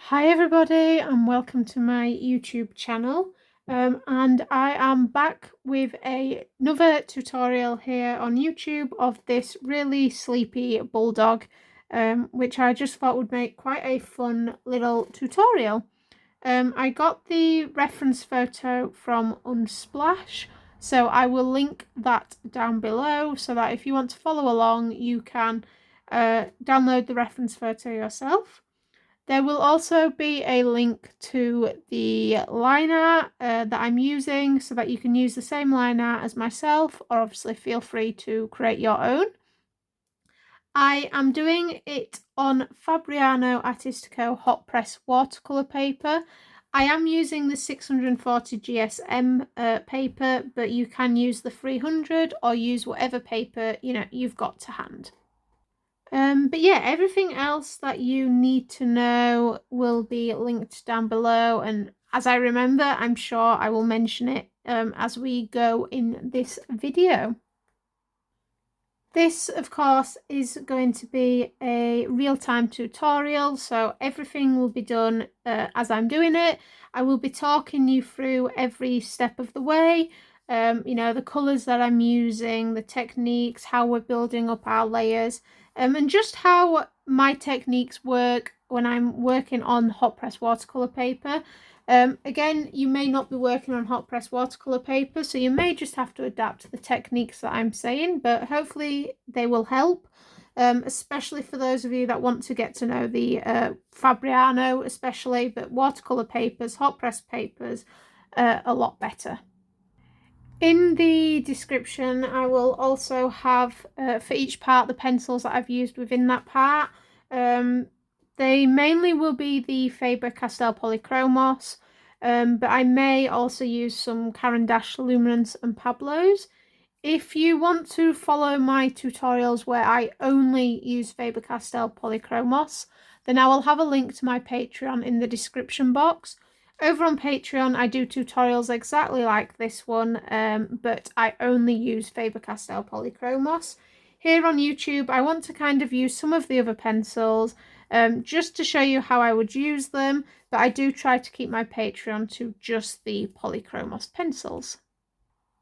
Hi everybody and welcome to my YouTube channel, and I am back with another tutorial here on YouTube of this really sleepy bulldog, which I just thought would make quite a fun little tutorial. I got the reference photo from Unsplash, so I will link that down below so that if you want to follow along you can download the reference photo yourself. There will also be a link to the line art that I'm using so that you can use the same line art as myself, or obviously feel free to create your own. I am doing it on Fabriano Artistico hot press watercolour paper. I am using the 640 GSM paper, but you can use the 300 or use whatever paper you've got to hand. But yeah, everything else that you need to know will be linked down below, and as I remember, I'm sure I will mention it as we go in this video. This, of course, is going to be a real-time tutorial, so everything will be done as I'm doing it. I will be talking you through every step of the way, the colours that I'm using, the techniques, how we're building up our layers, and just how my techniques work when I'm working on hot press watercolour paper. Again, you may not be working on hot press watercolour paper, so you may just have to adapt the techniques that I'm saying, but hopefully they will help, especially for those of you that want to get to know the Fabriano especially, but watercolour papers, hot press papers, a lot better. In the description I will also have for each part the pencils that I've used within that part. They mainly will be the Faber Castell Polychromos, but I may also use some Caran d'Ache Luminance and Pablos. If you want to follow my tutorials where I only use Faber Castell Polychromos, then I will have a link to my Patreon in the description box. Over on Patreon I do tutorials exactly like this one, but I only use Faber Castell Polychromos. Here on YouTube I want to kind of use some of the other pencils just to show you how I would use them, but I do try to keep my Patreon to just the Polychromos pencils.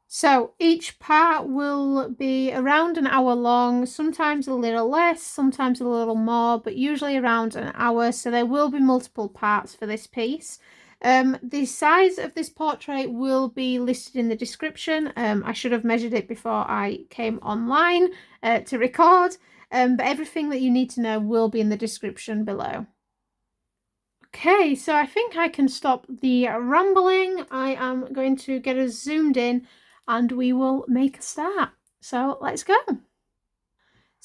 So each part will be around an hour long, sometimes a little less, sometimes a little more, but usually around an hour, so there will be multiple parts for this piece. The size of this portrait will be listed in the description. I should have measured it before I came online to record, but everything that you need to know will be in the description below. Okay, so I think I can stop the rambling. I am going to get us zoomed in and we will make a start. So let's go.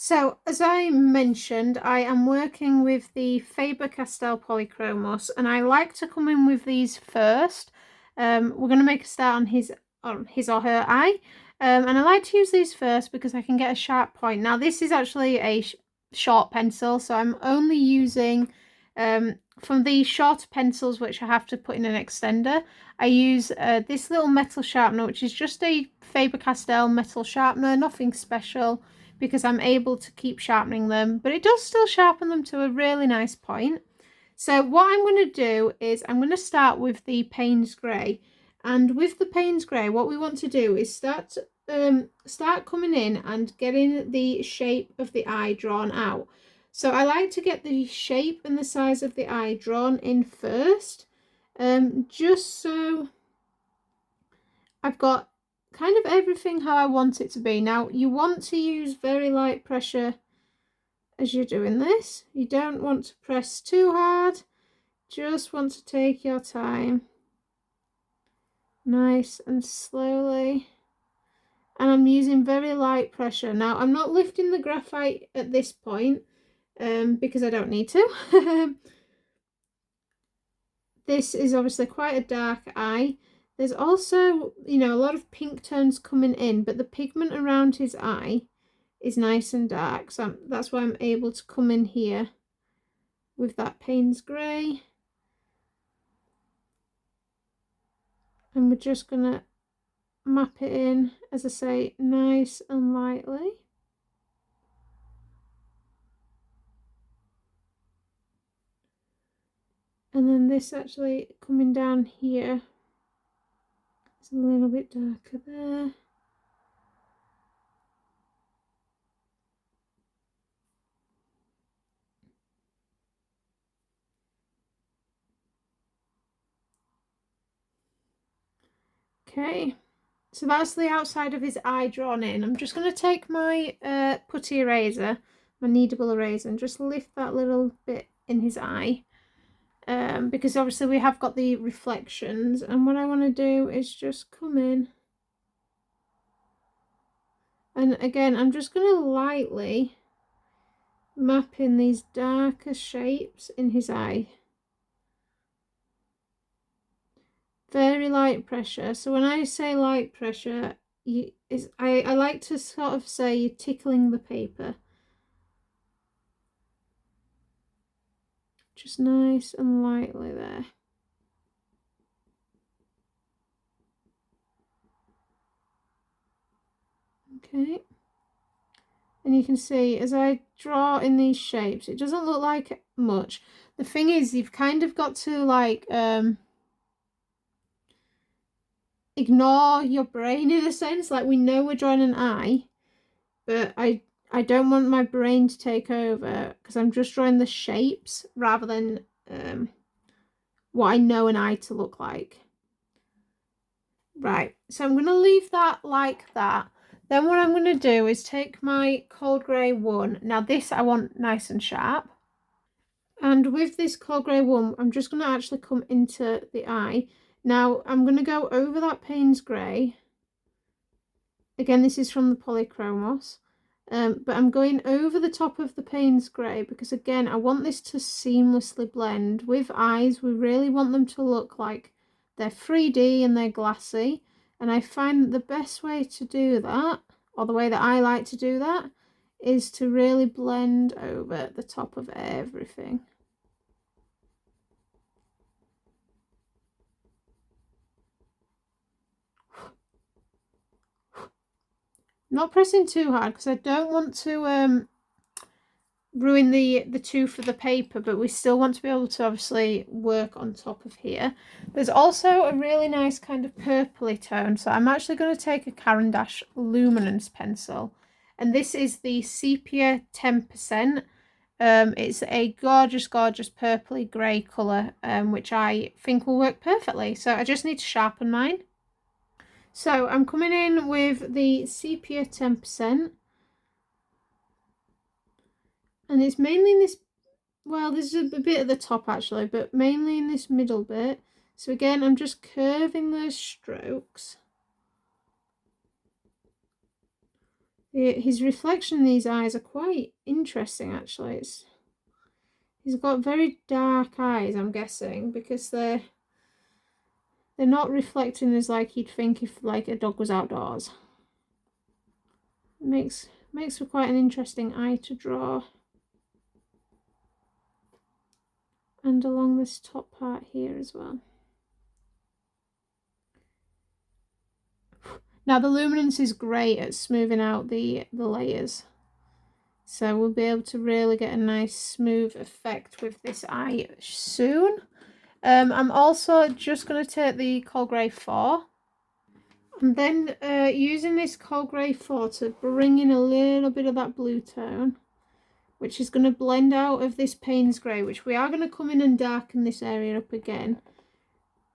So as I mentioned, I am working with the Faber Castell Polychromos, and I like to come in with these first. We're going to make a start on his or her eye, and I like to use these first because I can get a sharp point. Now this is actually a short pencil, so I'm only using from the shorter pencils which I have to put in an extender. I use this little metal sharpener, which is just a Faber Castell metal sharpener, nothing special, because I'm able to keep sharpening them, but it does still sharpen them to a really nice point. So what I'm going to do is I'm going to start with the Paynes Grey, and with the Paynes Grey what we want to do is start coming in and getting the shape of the eye drawn out. So I like to get the shape and the size of the eye drawn in first, just so I've got kind of everything how I want it to be. Now you want to use very light pressure as you're doing this. You don't want to press too hard, just want to take your time, nice and slowly. And I'm using very light pressure. Now I'm not lifting the graphite at this point because I don't need to. This is obviously quite a dark eye. There's also, a lot of pink tones coming in, but the pigment around his eye is nice and dark. So that's why I'm able to come in here with that Paynes Grey. And we're just going to map it in, as I say, nice and lightly. And then this actually coming down here, it's a little bit darker there. Okay, so that's the outside of his eye drawn in. I'm just going to take my putty eraser, my kneadable eraser, and just lift that little bit in his eye. Because obviously we have got the reflections, and what I want to do is just come in. And again, I'm just going to lightly map in these darker shapes in his eye. Very light pressure. So when I say light pressure, I like to sort of say you're tickling the paper. Just nice and lightly there. Okay. And you can see as I draw in these shapes, it doesn't look like much. The thing is, you've kind of got to like ignore your brain in a sense. Like, we know we're drawing an eye, but I don't want my brain to take over because I'm just drawing the shapes rather than what I know an eye to look like. Right, so I'm going to leave that like that. Then what I'm going to do is take my cold grey one. Now this I want nice and sharp. And with this cold grey one, I'm just going to actually come into the eye. Now I'm going to go over that Paynes Grey. Again, this is from the Polychromos. But I'm going over the top of the Paynes Grey because, again, I want this to seamlessly blend. With eyes, we really want them to look like they're 3D and they're glassy. And I find that the best way to do that, or the way that I like to do that, is to really blend over the top of everything. Not pressing too hard because I don't want to ruin the tooth of the paper, but we still want to be able to obviously work on top of here. There's also a really nice kind of purpley tone, so I'm actually going to take a Caran d'Ache Luminance pencil, and this is the Sepia 10%. It's a gorgeous purpley grey colour, which I think will work perfectly. So I just need to sharpen mine. So I'm coming in with the Sepia 10%. And it's mainly in this, well, there's a bit at the top actually, but mainly in this middle bit. So again, I'm just curving those strokes. His reflection in these eyes are quite interesting actually. He's got very dark eyes, I'm guessing, because they're not reflecting as like you'd think if like a dog was outdoors. It makes for quite an interesting eye to draw. And along this top part here as well. Now the Luminance is great at smoothing out the layers. So we'll be able to really get a nice smooth effect with this eye soon. I'm also just going to take the Cold Grey 4. And then using this Cold Grey 4 to bring in a little bit of that blue tone, which is going to blend out of this Paynes Grey, which we are going to come in and darken this area up again.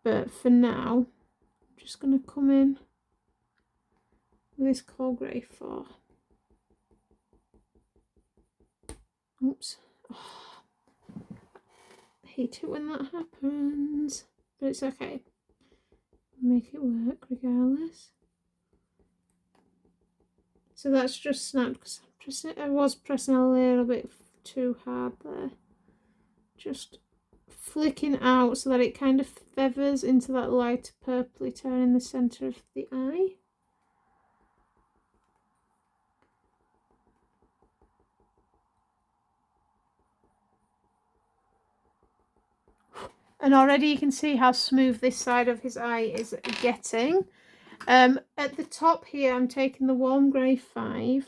But for now, I'm just going to come in with this Cold Grey 4. Oops. Oh, I hate it when that happens, but it's okay. Make it work regardless. So that's just snapped because I was pressing a little bit too hard there. Just flicking out so that it kind of feathers into that light purpley tone in the centre of the eye. And already you can see how smooth this side of his eye is getting. At the top here, I'm taking the Warm Grey 5.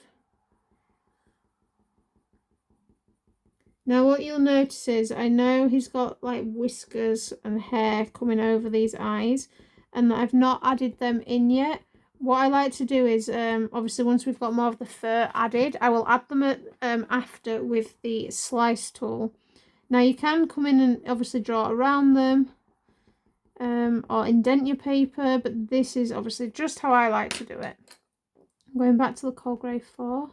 Now what you'll notice is, I know he's got like whiskers and hair coming over these eyes, and I've not added them in yet. What I like to do is, obviously once we've got more of the fur added, I will add them at, after with the slice tool. Now you can come in and obviously draw around them, or indent your paper, but this is obviously just how I like to do it. I'm going back to the Cold Grey 4.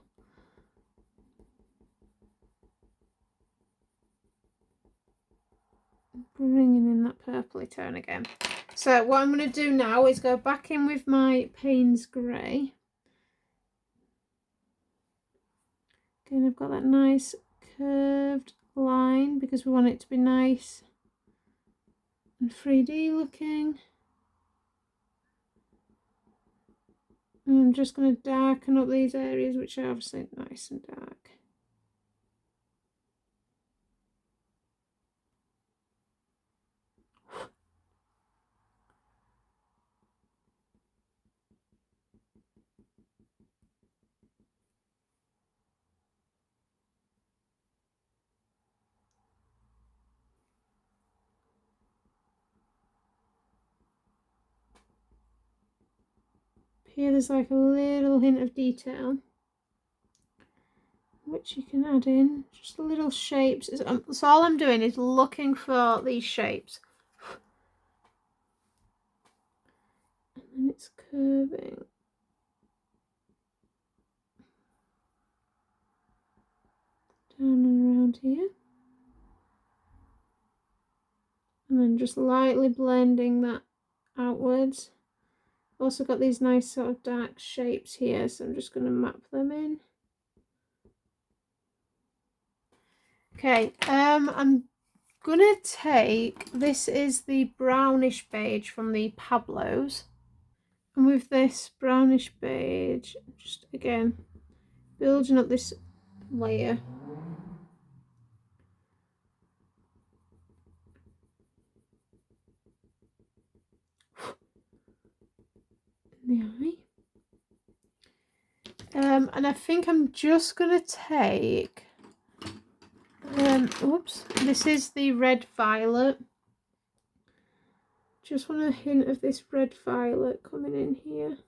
Bringing in that purpley tone again. So what I'm going to do now is go back in with my Paynes Grey. Again, I've got that nice curved line because we want it to be nice and 3D looking. And I'm just going to darken up these areas which are obviously nice and dark. Here there's like a little hint of detail which you can add in, just little shapes. So all I'm doing is looking for these shapes. And then it's curving. Down and around here. And then just lightly blending that outwards. Also got these nice sort of dark shapes here, so I'm just going to map them in. Okay, I'm gonna take, this is the Brownish Beige from the Pablos, and with this Brownish Beige, just again building up this layer. In the eye. And I think I'm just gonna take, oops, this is the red violet. Just want a hint of this red violet coming in here.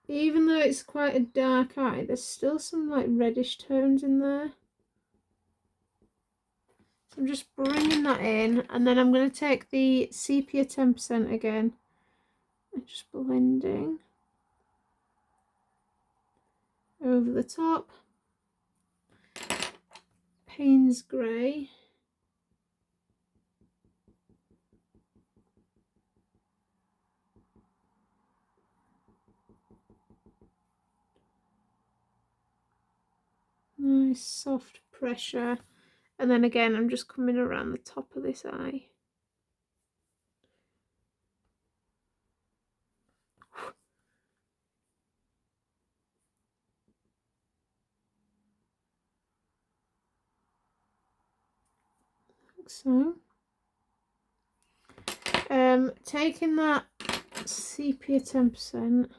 Even though it's quite a dark eye, there's still some like reddish tones in there. So I'm just bringing that in, and then I'm going to take the Sepia 10% again and just blending over the top. Paynes Grey. Nice soft pressure, and then again I'm just coming around the top of this eye. Like so. Taking that Sepia 10%,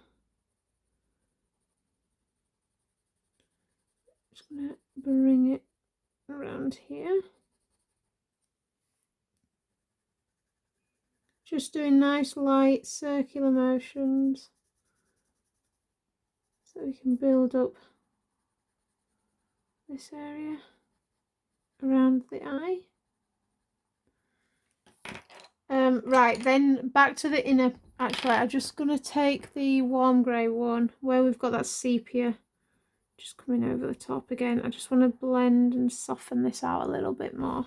just gonna bring it around here. Just doing nice light circular motions so we can build up this area around the eye. Right, then back to the inner. Actually, I'm just going to take the warm grey one where we've got that sepia just coming over the top again. I just want to blend and soften this out a little bit more.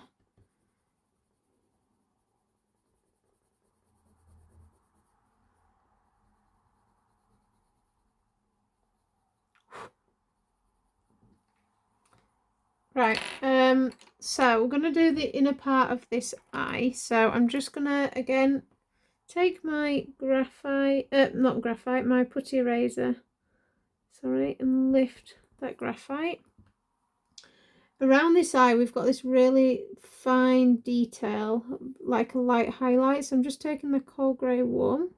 Right, so we're going to do the inner part of this eye. So I'm just going to, again, take my my putty eraser, sorry, and lift that graphite. Around this eye, we've got this really fine detail, like a light highlight. So I'm just taking the Cold Grey 1.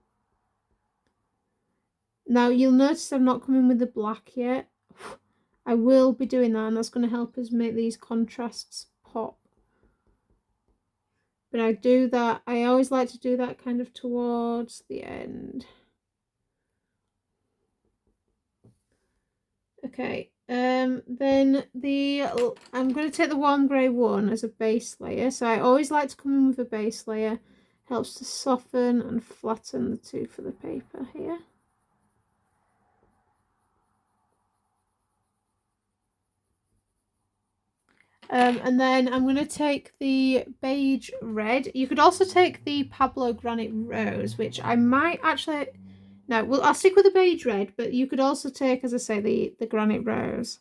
Now, you'll notice I'm not coming with the black yet. I will be doing that, and that's going to help us make these contrasts pop. But I always like to do that kind of towards the end. Okay, then I'm going to take the warm grey one as a base layer. So I always like to come in with a base layer. Helps to soften and flatten the tooth of the paper here. And then I'm going to take the Beige Red. You could also take the Pablo Granite Rose, which I might actually... No, well, I'll stick with the Beige Red, but you could also take, as I say, the Granite Rose.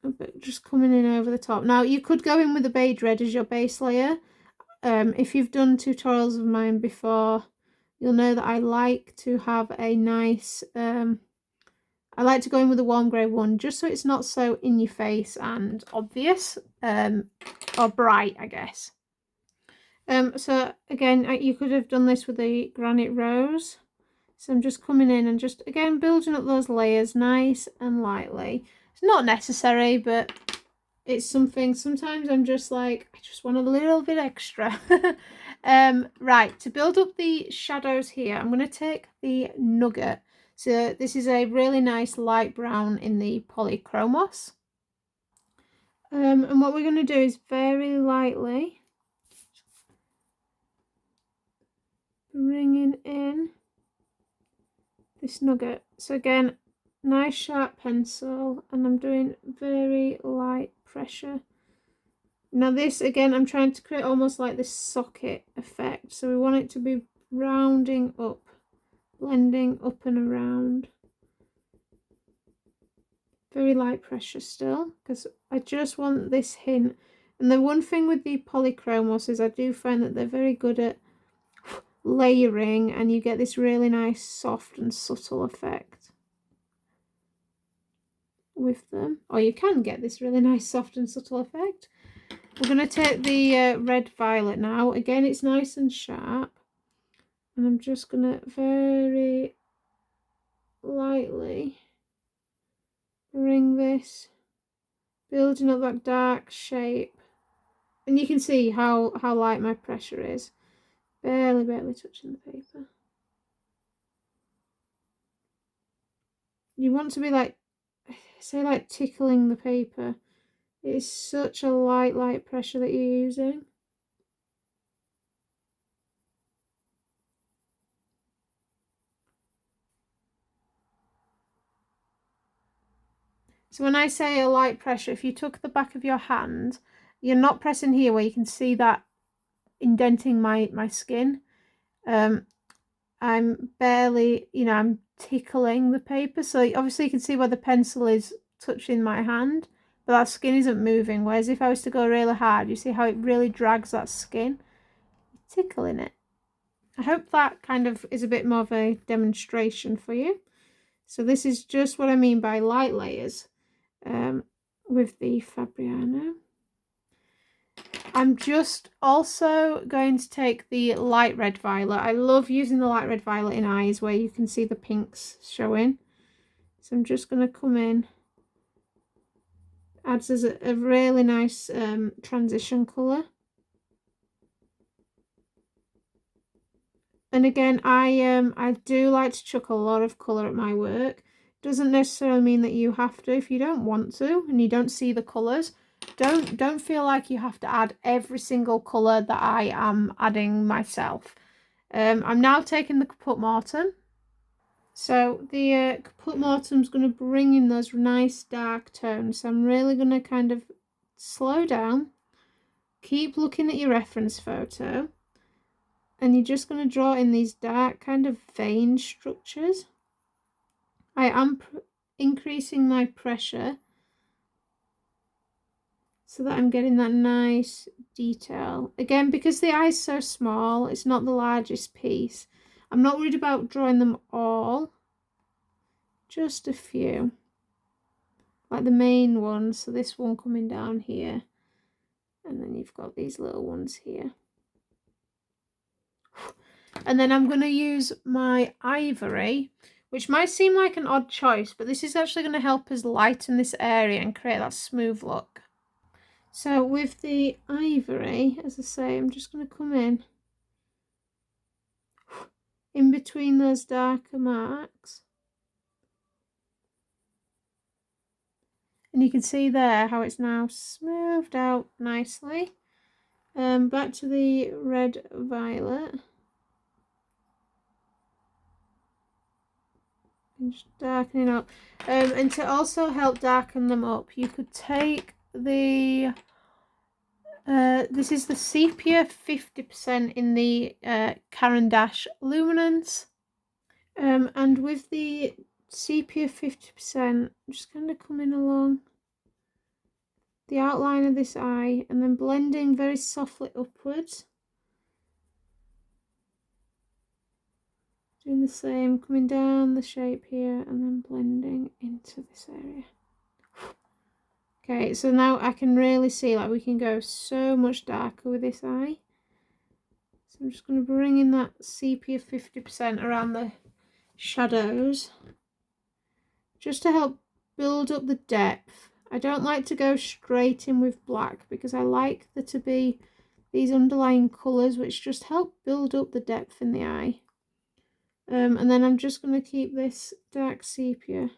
But just coming in over the top. Now, you could go in with the Beige Red as your base layer. If you've done tutorials of mine before, you'll know that I like to have a nice... I like to go in with a warm grey one just so it's not so in your face and obvious, or bright, I guess. So again, you could have done this with the Granite Rose. So I'm just coming in and just, again, building up those layers nice and lightly. It's not necessary, but it's something. Sometimes I'm just like, I just want a little bit extra. Right, to build up the shadows here, I'm going to take the Nougat. So this is a really nice light brown in the Polychromos. And what we're going to do is very lightly bringing in this Nougat. So again, nice sharp pencil, and I'm doing very light pressure. Now this, again, I'm trying to create almost like this socket effect. So we want it to be rounding up, blending up and around. Very light pressure still, because I just want this hint. And the one thing with the Polychromos is I do find that they're very good at layering, and you get this really nice soft and subtle effect with them. Or you can get this really nice soft and subtle effect. We're going to take the red violet now. Again, it's nice and sharp. And I'm just going to very lightly bring this, building up that dark shape. And you can see how light my pressure is. Barely touching the paper. You want to be like, say, like tickling the paper. It is such a light pressure that you're using. So when I say a light pressure, if you took the back of your hand, you're not pressing here where you can see that indenting my skin. I'm barely, I'm tickling the paper. So obviously you can see where the pencil is touching my hand, but that skin isn't moving. Whereas if I was to go really hard, you see how it really drags that skin? Tickling it. I hope that kind of is a bit more of a demonstration for you. So this is just what I mean by light layers with the Fabriano. I'm just also going to take the light red violet. I love using the light red violet in eyes where you can see the pinks showing. So I'm just going to come in. Adds us a really nice transition colour. And again, I do like to chuck a lot of colour at my work. Doesn't necessarily mean that you have to. If you don't want to and you don't see the colours, don't feel like you have to add every single colour that I am adding myself. I'm now taking the Caput Mortuum. So the Caput Mortuum is going to bring in those nice dark tones. So I'm really going to kind of slow down. Keep looking at your reference photo. And you're just going to draw in these dark kind of vein structures. I am increasing my pressure so that I'm getting that nice detail. Again, because the eye's so small, it's not the largest piece. I'm not worried about drawing them all. Just a few. Like the main ones. So this one coming down here. And then you've got these little ones here. And then I'm going to use my Ivory, which might seem like an odd choice, but this is actually going to help us lighten this area and create that smooth look. So with the Ivory, as I say, I'm just going to come in between those darker marks. And you can see there how it's now smoothed out nicely. Back to the red violet. And just darkening up. And to also help darken them up, you could take the this is the Sepia 50% in the Caran d'Ache Luminance. And with the Sepia 50%, I'm just kind of coming along the outline of this eye and then blending very softly upwards. Doing the same, coming down the shape here and then blending into this area. Okay, so now I can really see, like, we can go so much darker with this eye. So I'm just going to bring in that Sepia 50% around the shadows, just to help build up the depth. I don't like to go straight in with black because I like there to be these underlying colours which just help build up the depth in the eye. And then I'm just going to keep this dark sepia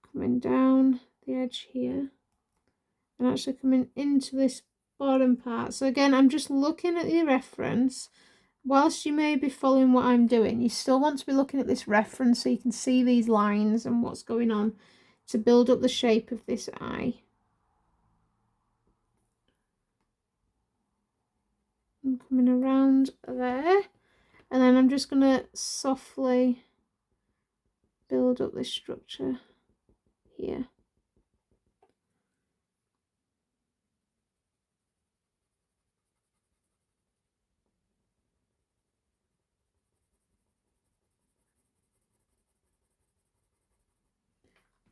coming down the edge here and actually coming into this bottom part. So again, I'm just looking at the reference. Whilst you may be following what I'm doing, you still want to be looking at this reference so you can see these lines and what's going on to build up the shape of this eye. I'm coming around there. And then I'm just going to softly build up this structure here.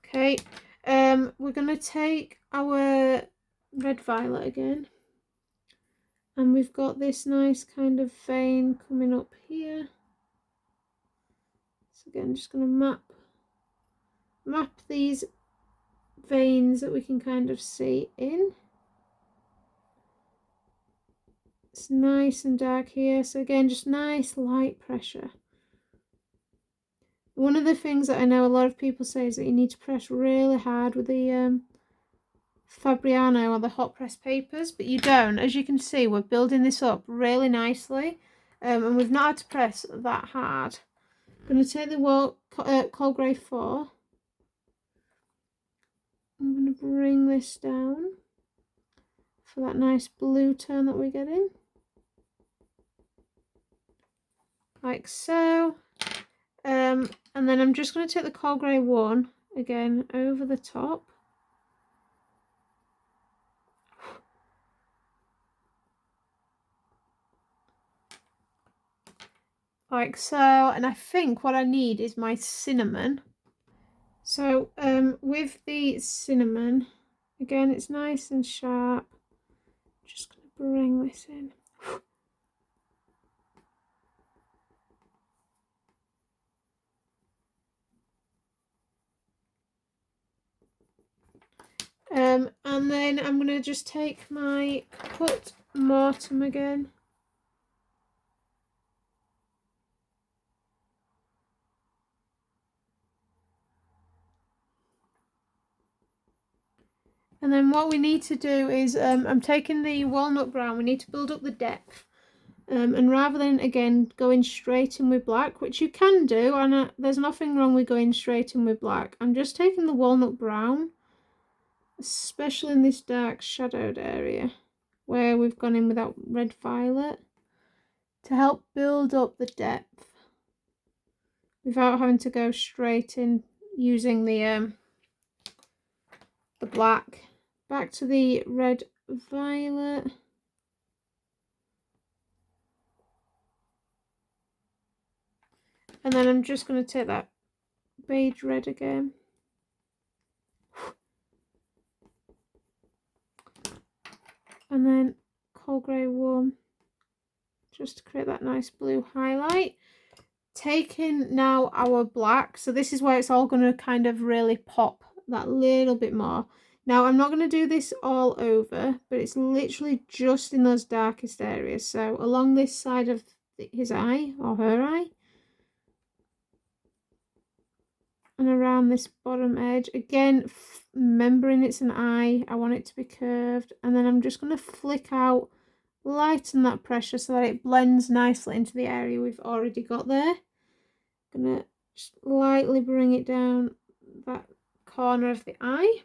Okay, we're going to take our red violet again. And we've got this nice kind of vein coming up here. So again, I'm just going to map these veins that we can kind of see in. It's nice and dark here. So again, just nice light pressure. One of the things that I know a lot of people say is that you need to press really hard with the Fabriano or the hot press papers, but you don't. As you can see, we're building this up really nicely, and we've not had to press that hard. I'm going to take the Coal Grey 4. I'm going to bring this down for that nice blue tone that we're getting. Like so. And then I'm just going to take the Coal Grey 1 again over the top. Like so, and I think what I need is my cinnamon. So with the cinnamon, again, it's nice and sharp. Just going to bring this in. And then I'm going to just take my Caput Mortuum again. And then what we need to do is, I'm taking the Walnut Brown, we need to build up the depth. And rather than, again, going straight in with black, which you can do, and there's nothing wrong with going straight in with black, I'm just taking the Walnut Brown, especially in this dark shadowed area, where we've gone in with that red violet, to help build up the depth, without having to go straight in using the black. Back to the red violet. And then I'm just going to take that beige red again. And then Coal Grey 1, just to create that nice blue highlight. taking now our black, so this is where it's all going to kind of really pop that little bit more. Now I'm not going to do this all over, but it's literally just in those darkest areas. So along this side of his eye or her eye, and around this bottom edge, again remembering it's an eye, I want it to be curved, and then I'm just going to flick out, lighten that pressure so that it blends nicely into the area we've already got there. I'm gonna just lightly bring it down that corner of the eye.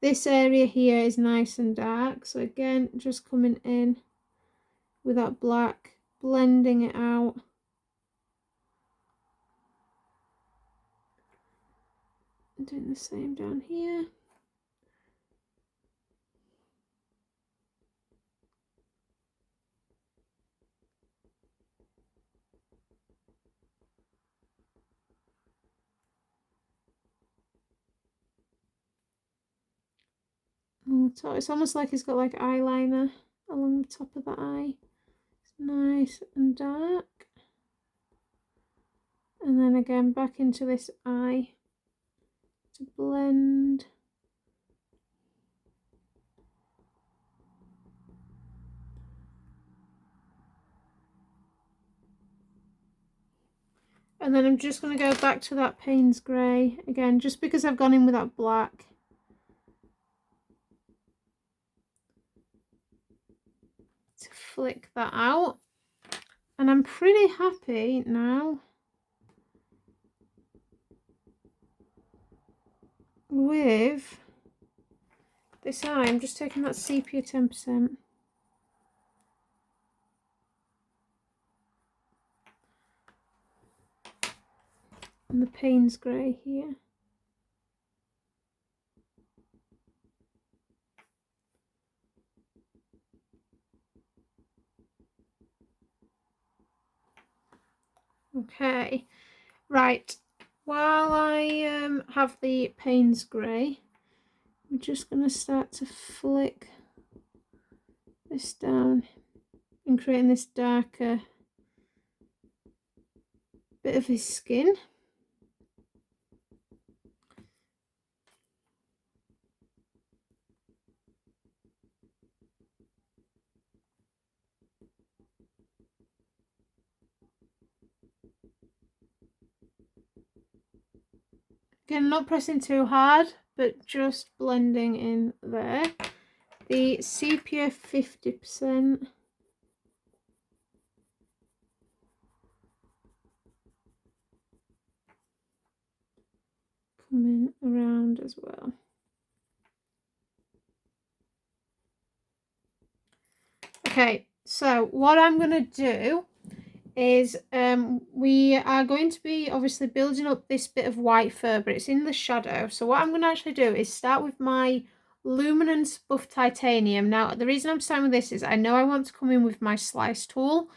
This area here is nice and dark, so again just coming in with that black, blending it out. Doing the same down here. It's almost like it's got like eyeliner along the top of the eye. It's nice and dark. And then again back into this eye to blend. And then I'm just going to go back to that Paynes Grey again, just because I've gone in with that black. To flick that out. And I'm pretty happy now with this eye. I'm just taking that sepia 10%. And the Paynes Grey here. Okay, right, while I have the Paynes Grey, I'm just going to start to flick this down and creating this darker bit of his skin. Again, not pressing too hard, but just blending in there. The sepia 50%. Coming around as well. Okay, so what I'm going to do is we are going to be obviously building up this bit of white fur, but it's in the shadow. So what I'm going to actually do is start with my Luminance Buff Titanium. Now the reason I'm starting with this is I know I want to come in with my slice tool,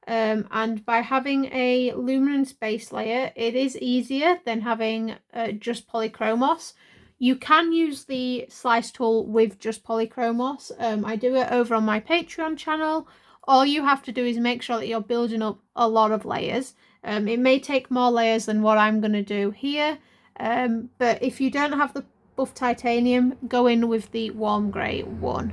and by having a Luminance base layer, it is easier than having just Polychromos. You can use the slice tool with just Polychromos. I do it over on my Patreon channel. All you have to do is make sure that you're building up a lot of layers. It may take more layers than what I'm going to do here, but if you don't have the Buff Titanium, go in with the Warm Grey one.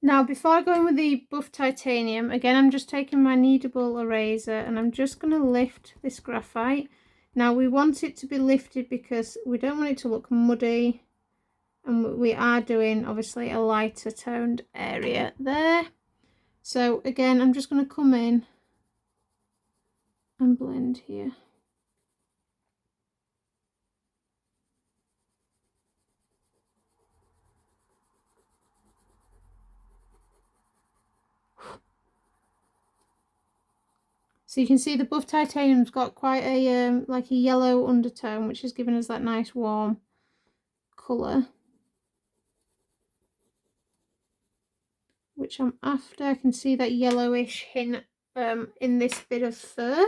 Now before I go in with the Buff Titanium, again I'm just taking my kneadable eraser and I'm just going to lift this graphite. Now we want it to be lifted because we don't want it to look muddy, and we are doing obviously a lighter toned area there. So again, I'm just going to come in and blend here. So you can see the Buff Titanium's got quite a like a yellow undertone, which is giving us that nice warm colour, which I'm after. I can see that yellowish hint in this bit of fur.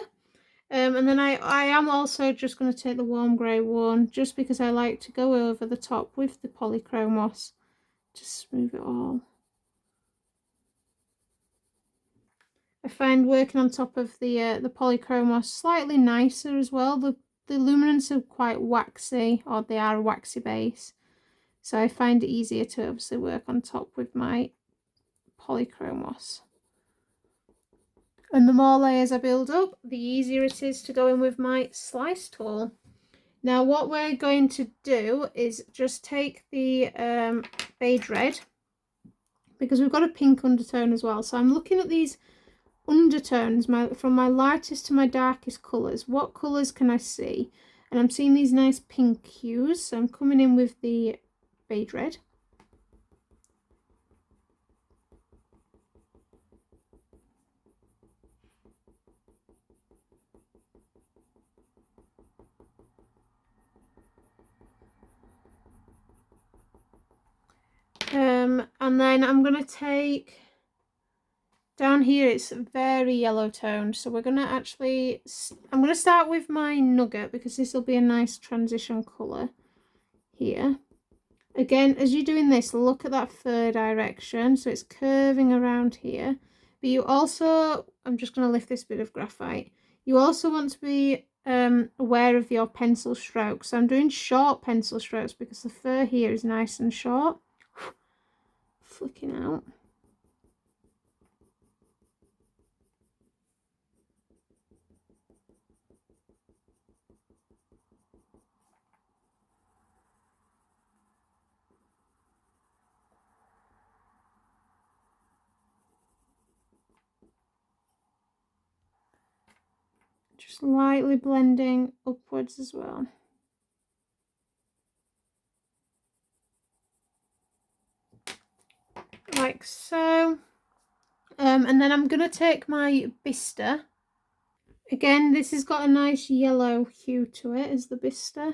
And then I am also just going to take the Warm Grey one, just because I like to go over the top with the Polychromos to smooth it all. I find working on top of the Polychromos slightly nicer as well. The Luminance are quite waxy, or they are a waxy base. So I find it easier to obviously work on top with my Polychromos. And the more layers I build up, the easier it is to go in with my slice tool. Now what we're going to do is just take the Beige Red, because we've got a pink undertone as well. So I'm looking at these undertones, from my lightest to my darkest colours. What colours can I see? And I'm seeing these nice pink hues, so I'm coming in with the Beige Red. And then I'm going to take, down here it's very yellow toned, so we're going to actually, I'm going to start with my Nougat, because this will be a nice transition colour here. Again, as you're doing this, look at that fur direction, so it's curving around here. But you also, I'm just going to lift this bit of graphite, you also want to be aware of your pencil strokes. So I'm doing short pencil strokes because the fur here is nice and short. Flicking out. Just lightly blending upwards as well. Like so. And then I'm going to take my Bistre. Again, this has got a nice yellow hue to it, as the Bistre.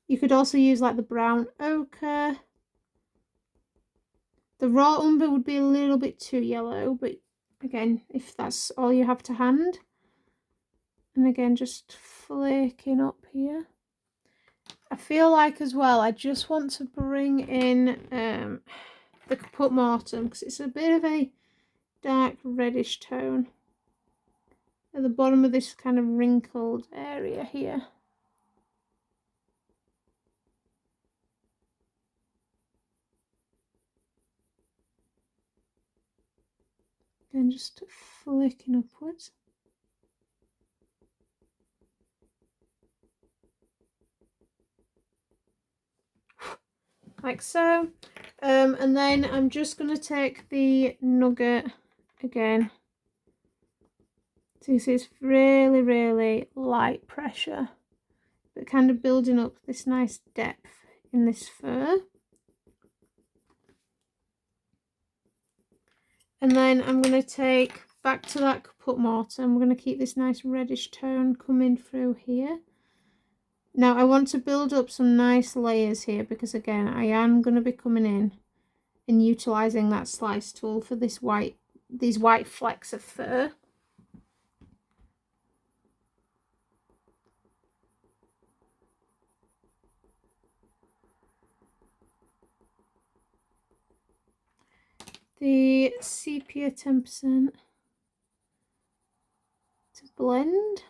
You could also use like the brown ochre. The raw umber would be a little bit too yellow, but again, if that's all you have to hand. And again, just flaking up here. I feel like as well, I just want to bring in the Caput Mortuum, because it's a bit of a dark reddish tone at the bottom of this kind of wrinkled area here. Again, just flicking upwards. Like so. And then I'm just going to take the Nougat again. So you see it's really, really light pressure, but kind of building up this nice depth in this fur. And then I'm going to take, back to that Caput Mortuum, I'm going to keep this nice reddish tone coming through here. Now I want to build up some nice layers here, because again, I am going to be coming in and utilising that slice tool for this these white flecks of fur. The Sepia 10% to blend.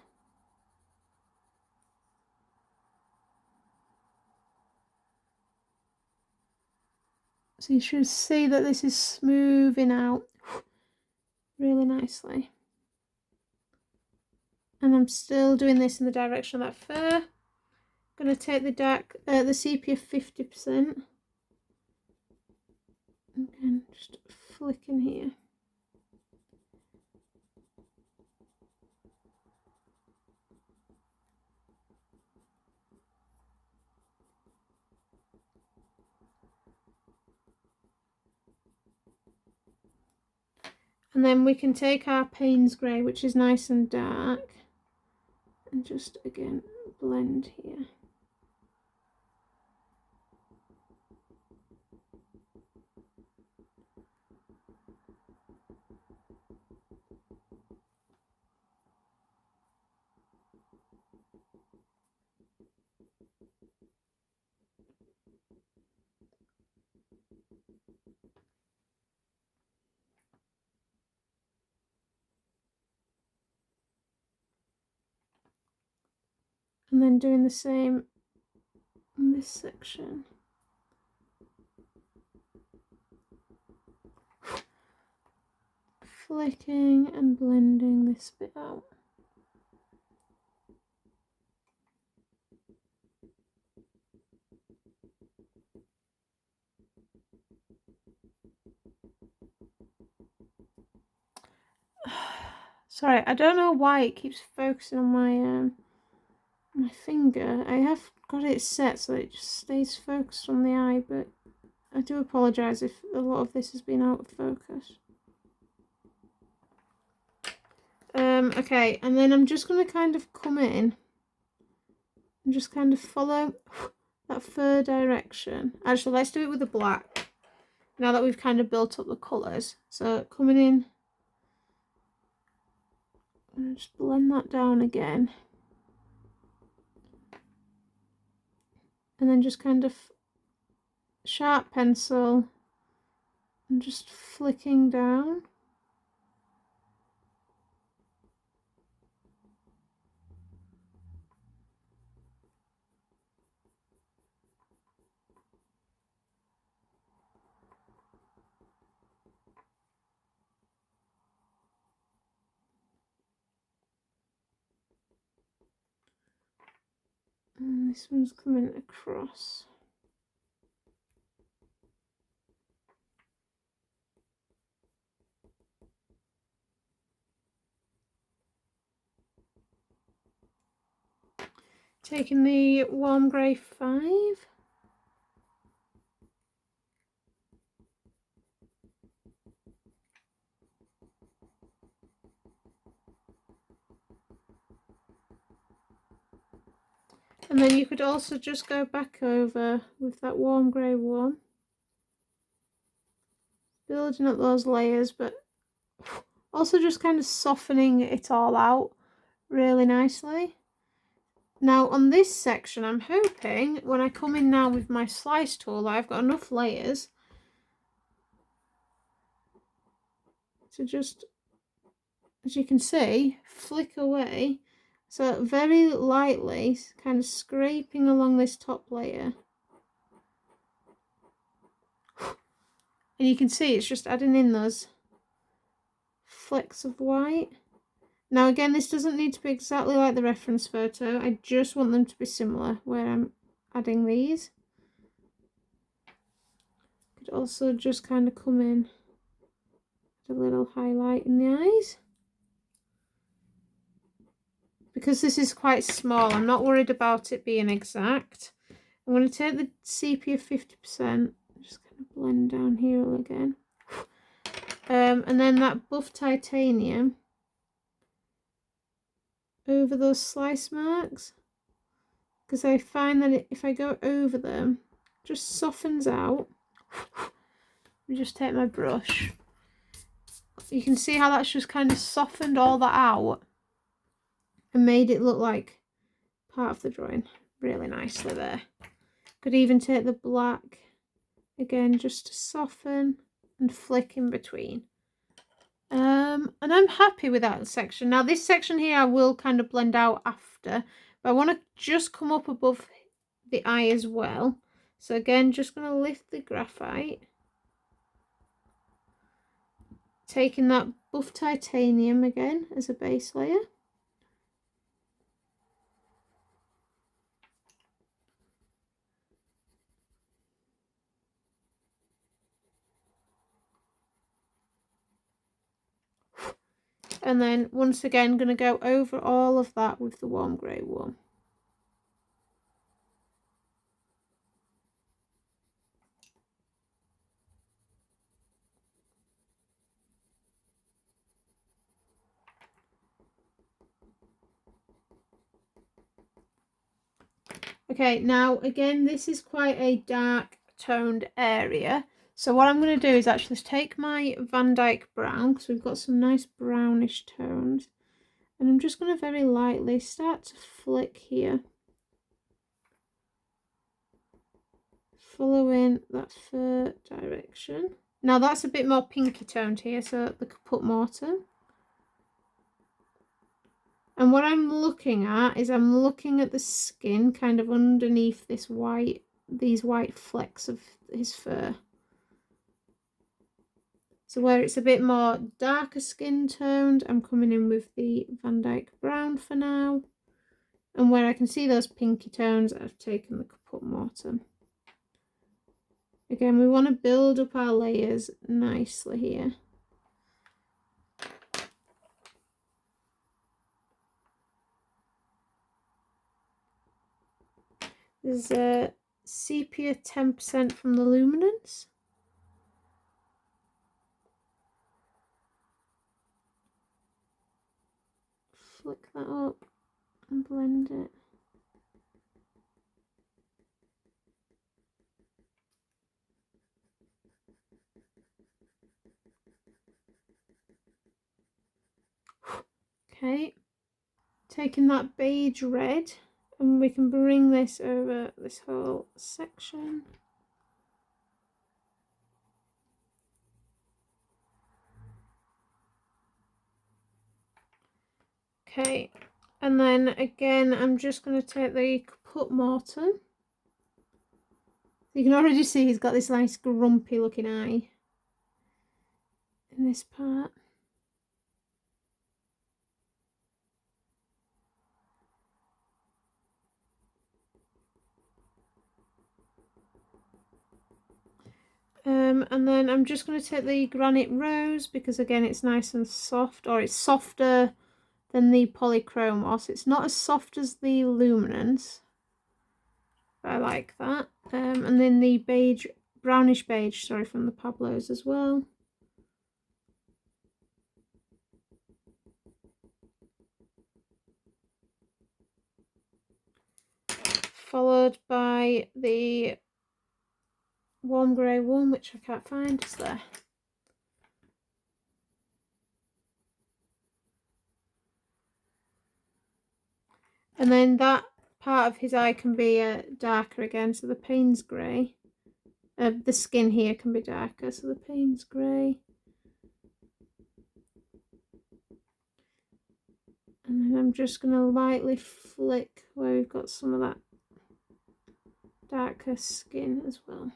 So you should see that this is smoothing out really nicely. And I'm still doing this in the direction of that fur. I'm going to take the Sepia 50%. Again, just flicking here. And then we can take our Paynes Grey, which is nice and dark, and just again blend here. And then doing the same in this section. Flicking and blending this bit out. Sorry, I don't know why it keeps focusing on my my finger. I have got it set so it just stays focused on the eye, but I do apologise if a lot of this has been out of focus. Okay, and then I'm just going to kind of come in and just kind of follow that fur direction. Actually, let's do it with the black, now that we've kind of built up the colours. So coming in, and just blend that down again. And then just kind of sharp pencil and just flicking down. And this one's coming across. Taking the warm grey 5. And then you could also just go back over with that warm grey 1. Building up those layers, but also just kind of softening it all out really nicely. Now on this section, I'm hoping when I come in now with my slice tool, I've got enough layers to just, as you can see, flick away. So very lightly, kind of scraping along this top layer. And you can see it's just adding in those flecks of white. Now again, this doesn't need to be exactly like the reference photo. I just want them to be similar where I'm adding these. Could also just kind of come in with a little highlight in the eyes. Because this is quite small, I'm not worried about it being exact. I'm going to take the sepia 50%, just kind of blend down here again. And then that buff titanium over those slice marks, because I find that if I go over them, it just softens out. Let me just take my brush. You can see how that's just kind of softened all that out and made it look like part of the drawing really nicely there. Could even take the black again just to soften and flick in between. And I'm happy with that section. Now this section here I will kind of blend out after, but I want to just come up above the eye as well. So again, just going to lift the graphite, taking that buff titanium again as a base layer. And then once again, going to go over all of that with the warm grey 1. Okay, now again, this is quite a dark toned area. So what I'm going to do is actually take my Van Dyke brown, because we've got some nice brownish tones. And I'm just going to very lightly start to flick here. Following that fur direction. Now that's a bit more pinky toned here, so the Caput Mortuum. And what I'm looking at is I'm looking at the skin kind of underneath this white, these white flecks of his fur. So where it's a bit more darker skin toned, I'm coming in with the Van Dyke Brown for now. And where I can see those pinky tones, I've taken the Caput Mortuum. Again, we want to build up our layers nicely here. There's a Sepia 10% from the Luminance. Flick that up and blend it. Okay, taking that Beige Red, and we can bring this over this whole section. Okay, and then again I'm just going to take the Caput Mortuum. You can already see he's got this nice grumpy looking eye in this part. And then I'm just going to take the Granite Rose, because again it's nice and soft, or it's softer than the Polychromos. It's not as soft as the Luminance, but I like that. And then the Beige, Brownish Beige, sorry, from the Pablos as well. Followed by the warm grey one, which I can't find. It's there. And then that part of his eye can be darker again, so the Paynes Grey. The skin here can be darker, so the Paynes Grey. And then I'm just going to lightly flick where we've got some of that darker skin as well.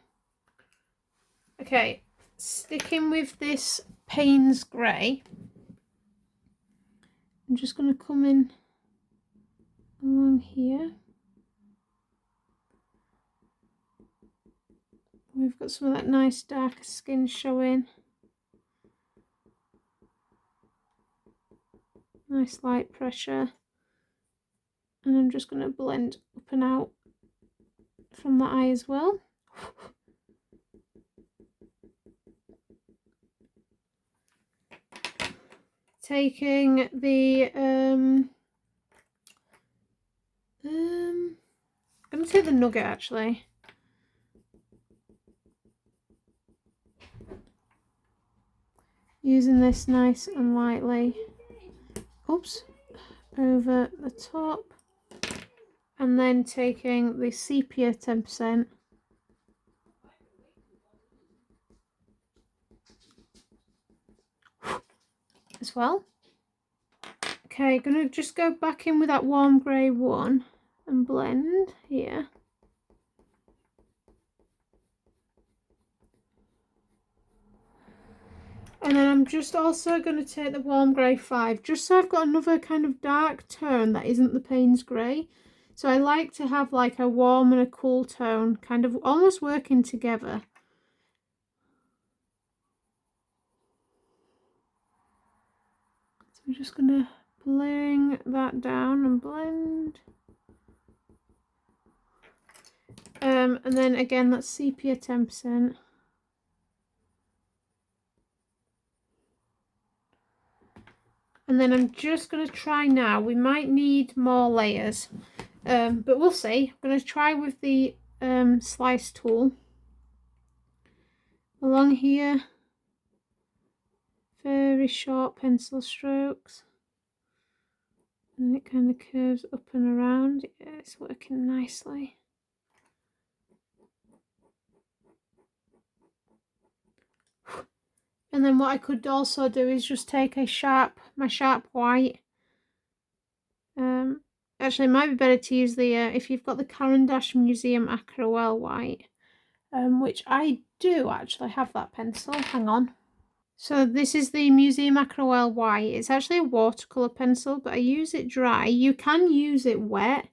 Okay, sticking with this Paynes Grey, I'm just going to come in along here. We've got some of that nice darker skin showing. Nice light pressure. And I'm just going to blend up and out from the eye as well. Taking the I'm going to take the Nougat actually. Using this nice and lightly, oops, over the top, and then taking the Sepia 10% as well. Okay, gonna just go back in with that warm grey one and blend here. And then I'm just also going to take the warm grey 5, just so I've got another kind of dark tone that isn't the Paynes Grey. So I like to have like a warm and a cool tone kind of almost working together. So I'm just going to bring that down and blend. And then again, that's Sepia 10%. And then I'm just going to try now, we might need more layers, but we'll see. I'm going to try with the slice tool along here, very short pencil strokes, and it kind of curves up and around. Yeah, it's working nicely. And then what I could also do is just take a my sharp white Actually, it might be better to use the, if you've got the Cavendish Museum Aquarelle white, which I do actually have that pencil. Hang on. So this is the Museum Aquarelle white. It's actually a watercolour pencil, but I use it dry. You can use it wet,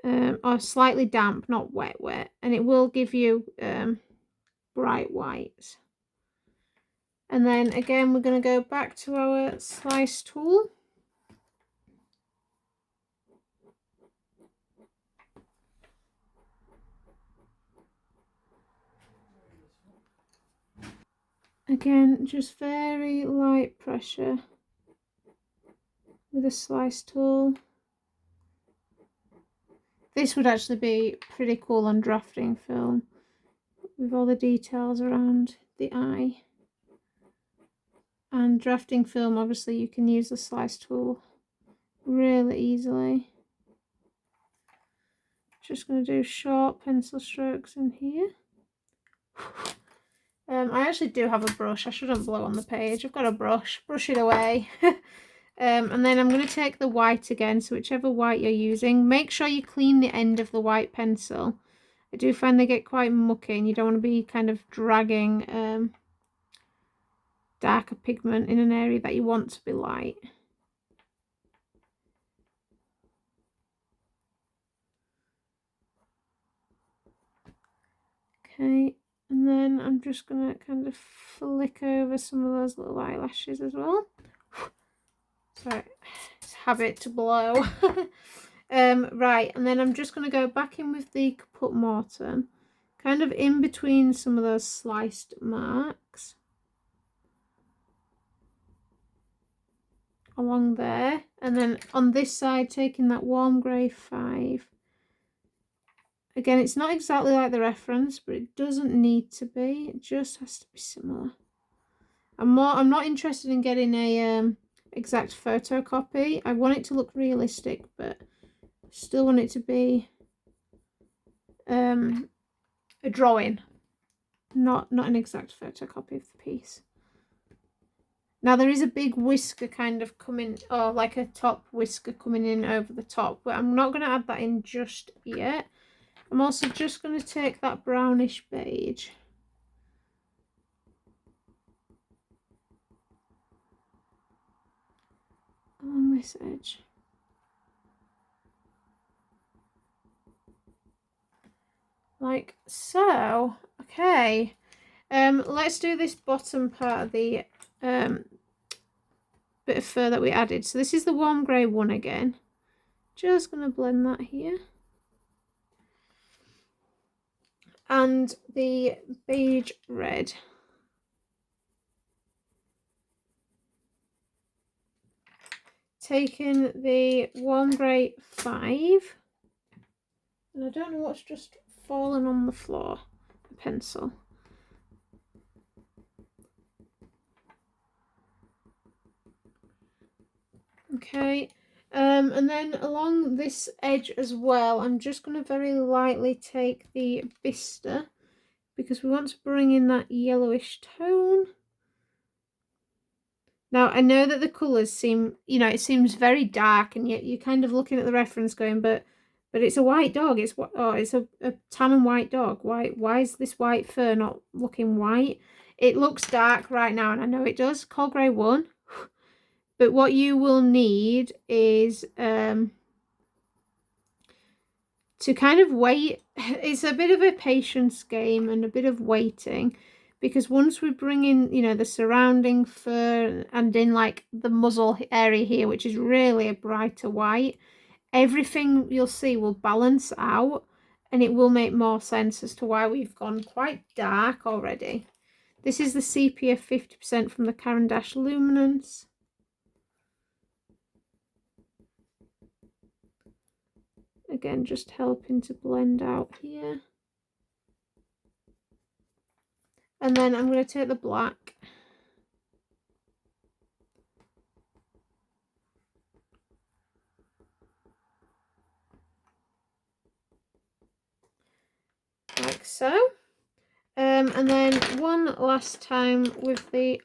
or slightly damp, not wet, and it will give you bright whites. And then again, we're going to go back to our slice tool. Again, just very light pressure with a slice tool. This would actually be pretty cool on drafting film with all the details around the eye. And drafting film, obviously you can use the slice tool really easily. Just going to do short pencil strokes in here. I actually do have a brush. I shouldn't blow on the page. I've got a brush. Brush it away. And then I'm going to take the white again. So whichever white you're using, make sure you clean the end of the white pencil. I do find they get quite mucky and you don't want to be kind of dragging darker pigment in an area that you want to be light. Okay, and then I'm just going to kind of flick over some of those little eyelashes as well. Sorry, it's a habit to blow. Right, and then I'm just going to go back in with the Caput Mortuum, kind of in between some of those sliced marks. Along there, and then on this side taking that warm grey 5. Again, it's not exactly like the reference, but it doesn't need to be. It just has to be similar. I'm not interested in getting a exact photocopy. I want it to look realistic, but still want it to be a drawing, not an exact photocopy of the piece. Now there is a big whisker kind of coming, or like a top whisker coming in over the top, but I'm not going to add that in just yet. I'm also just going to take that brownish beige along this edge. Like so. Okay. Let's do this bottom part of the bit of fur that we added. So this is the warm grey 1 again. Just going to blend that here. And the beige red. Taking the warm grey 5. And I don't know what's just fallen on the floor. The pencil. Okay. And then along this edge as well, I'm just going to very lightly take the Bistre because we want to bring in that yellowish tone. Now, I know that the colours seem, you know, it seems very dark, and yet you're kind of looking at the reference going, but it's a white dog. It's a tan and white dog. Why is this white fur not looking white? It looks dark right now, and I know it does. Cold grey 1. But what you will need is to kind of wait. It's a bit of a patience game and a bit of waiting, because once we bring in, you know, the surrounding fur and in like the muzzle area here, which is really a brighter white, everything you'll see will balance out and it will make more sense as to why we've gone quite dark already. This is the Sepia 50% from the Cavendish Luminance. Again, just helping to blend out here. And then I'm going to take the black. Like so. And then one last time with the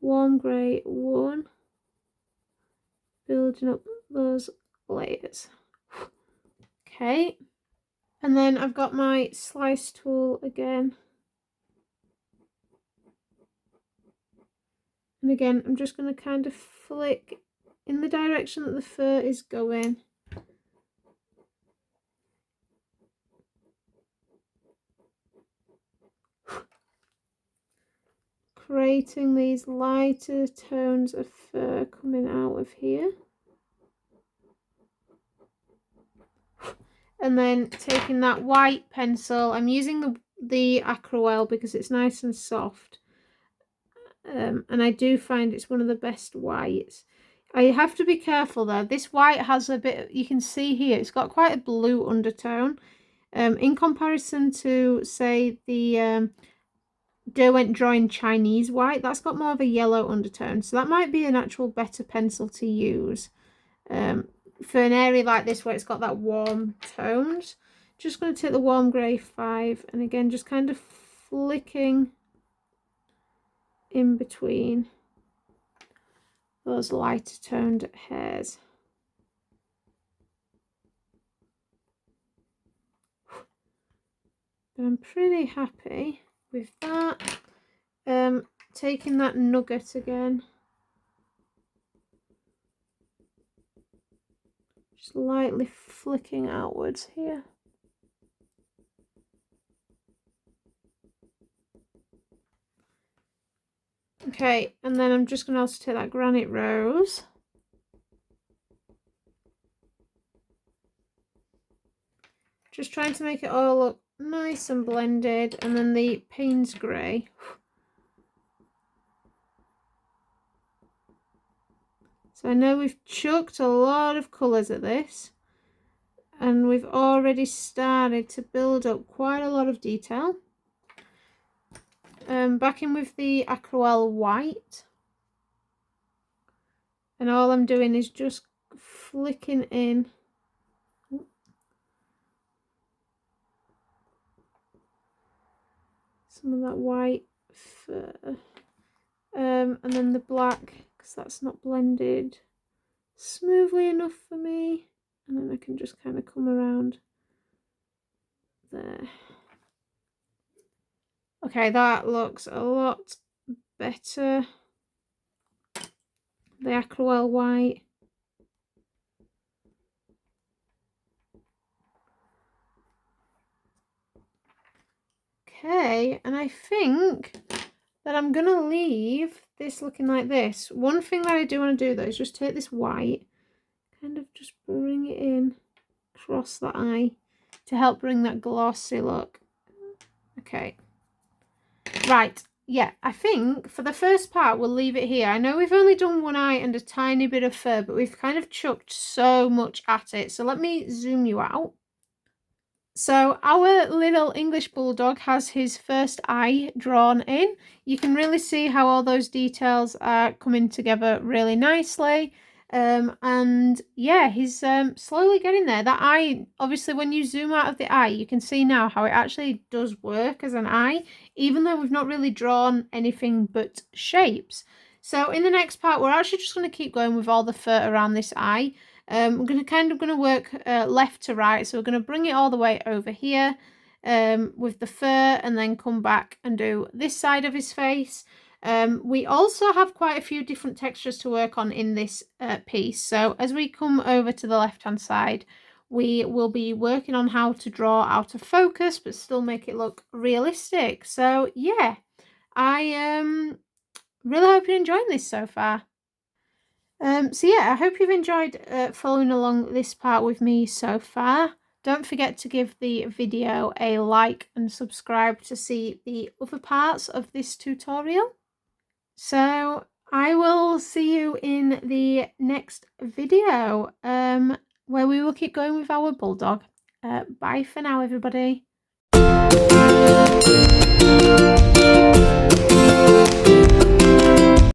warm grey 1. building up those layers. Okay, and then I've got my slice tool again, and again I'm just going to kind of flick in the direction that the fur is going. Creating these lighter tones of fur coming out of here. And then taking that white pencil, I'm using the Aquarelle because it's nice and soft. And I do find it's one of the best whites. I have to be careful though. This white has a bit, you can see here, it's got quite a blue undertone. In comparison to, say, the Derwent Drawing Chinese white, that's got more of a yellow undertone. So that might be an actual better pencil to use. For an area like this where it's got that warm tones. Just going to take the warm grey 5 and again just kind of flicking in between those lighter toned hairs. But I'm pretty happy with that. Taking that Nougat again. Just lightly flicking outwards here. Okay, and then I'm just going to also take that Granite Rose. Just trying to make it all look nice and blended. And then the Paynes Grey. So I know we've chucked a lot of colours at this. And we've already started to build up quite a lot of detail. Back in with the Aquarelle white. And all I'm doing is just flicking in some of that white fur. And then the black, because that's not blended smoothly enough for me. And then I can just kind of come around there. Okay, that looks a lot better. The Aquarelle white. Okay, and I think that I'm going to leave this looking like this. One thing that I do want to do though is just take this white, kind of just bring it in across the eye to help bring that glossy look. Okay. Right, yeah, I think for the first part we'll leave it here. I know we've only done one eye and a tiny bit of fur, but we've kind of chucked so much at it. So let me zoom you out. So our little English Bulldog has his first eye drawn in. You can really see how all those details are coming together really nicely. And yeah, he's slowly getting there. That eye, obviously when you zoom out of the eye, you can see now how it actually does work as an eye, even though we've not really drawn anything but shapes. So in the next part, we're actually just going to keep going with all the fur around this eye. We're going to work left to right, so we're going to bring it all the way over here with the fur and then come back and do this side of his face. We also have quite a few different textures to work on in this piece, so as we come over to the left hand side we will be working on how to draw out of focus but still make it look realistic. So yeah, I really hope you're enjoying this so far. So yeah, I hope you've enjoyed following along this part with me so far. Don't forget to give the video a like and subscribe to see the other parts of this tutorial. So I will see you in the next video where we will keep going with our Bulldog. Bye for now, everybody.